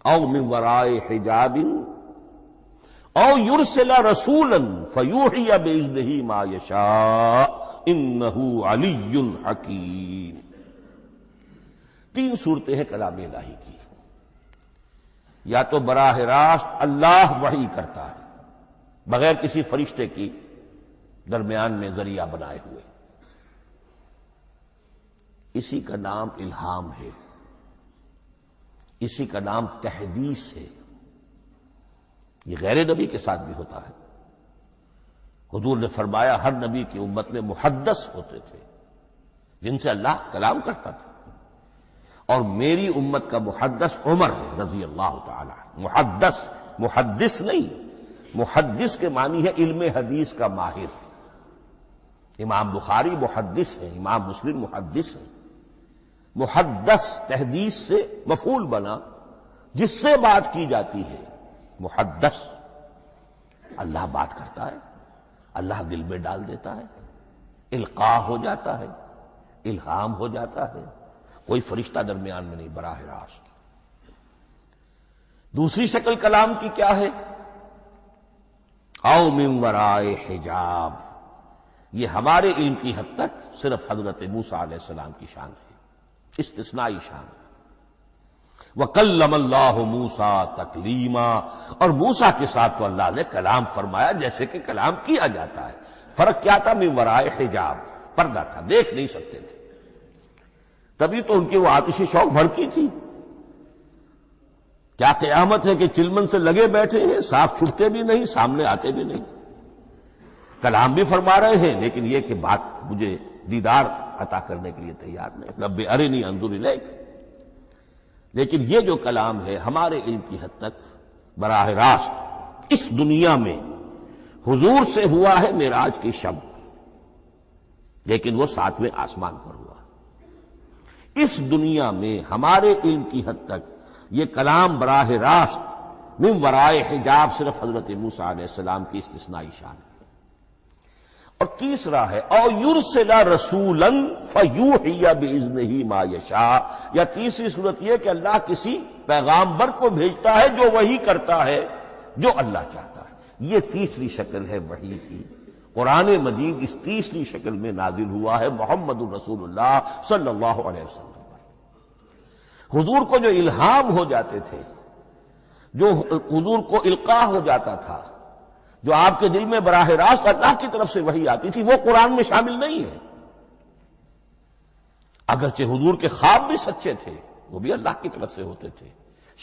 او من ورائے حجاب او یرسل رسولا فیوحی باذنہ ما یشاء انہ علی حکیم۔ تین صورتیں ہیں کلام الہی کی، یا تو براہ راست اللہ وحی کرتا ہے بغیر کسی فرشتے کی درمیان میں ذریعہ بنائے ہوئے، اسی کا نام الہام ہے، اسی کا نام تحدیث ہے۔ یہ غیر نبی کے ساتھ بھی ہوتا ہے۔ حضور نے فرمایا ہر نبی کی امت میں محدث ہوتے تھے جن سے اللہ کلام کرتا تھا، اور میری امت کا محدث عمر ہے رضی اللہ تعالی عنہ۔ محدث، محدث نہیں، محدث کے معنی ہے علم حدیث کا ماہر۔ امام بخاری محدث ہے، امام مسلم محدث ہے۔ محدث تحدیث سے مفعول بنا جس سے بات کی جاتی ہے، محدث۔ اللہ بات کرتا ہے، اللہ دل میں ڈال دیتا ہے، القاء ہو جاتا ہے، الہام ہو جاتا ہے، کوئی فرشتہ درمیان میں نہیں، براہ راست۔ دوسری شکل کلام کی کیا ہے؟ او من ورائے حجاب، یہ ہمارے علم کی حد تک صرف حضرت موسیٰ علیہ السلام کی شان ہے، استثنائی شان۔ وَكَلَّمَ اللَّهُ مُوسَىٰ تَكْلِيمًا، اور موسیٰ کے ساتھ تو اللہ نے کلام فرمایا جیسے کہ کلام کیا جاتا ہے۔ فرق کیا تھا؟ من ورائے حجاب، پردہ تھا، دیکھ نہیں سکتے تھے، تبھی تو ان کی وہ آتشی شوق بھڑکی تھی۔ کیا قیامت ہے کہ چلمن سے لگے بیٹھے ہیں، صاف چھٹتے بھی نہیں، سامنے آتے بھی نہیں، کلام بھی فرما رہے ہیں، لیکن یہ کہ بات مجھے دیدار عطا کرنے کے لیے تیار نہیں، رب ارنی انظر الیک۔ لیکن یہ جو کلام ہے ہمارے علم کی حد تک براہ راست اس دنیا میں حضور سے ہوا ہے معراج کی شب، لیکن وہ 7ویں آسمان پر ہوا۔ اس دنیا میں ہمارے علم کی حد تک یہ کلام براہ راست من ورائے حجاب صرف حضرت موسیٰ علیہ السلام کی استثنائی شان ہے۔ اور تیسرا ہے او یرسل رسولا فیوحی باذنہ ما یشاء، یا تیسری صورت یہ کہ اللہ کسی پیغامبر کو بھیجتا ہے جو وحی کرتا ہے جو اللہ چاہتا ہے۔ یہ تیسری شکل ہے وحی کی۔ قرآن مجید اس تیسری شکل میں نازل ہوا ہے محمد الرسول اللہ صلی اللہ علیہ وسلم پر۔ حضور کو جو الہام ہو جاتے تھے، جو حضور کو القاء ہو جاتا تھا، جو آپ کے دل میں براہ راست اللہ کی طرف سے وحی آتی تھی، وہ قرآن میں شامل نہیں ہے۔ اگرچہ حضور کے خواب بھی سچے تھے، وہ بھی اللہ کی طرف سے ہوتے تھے۔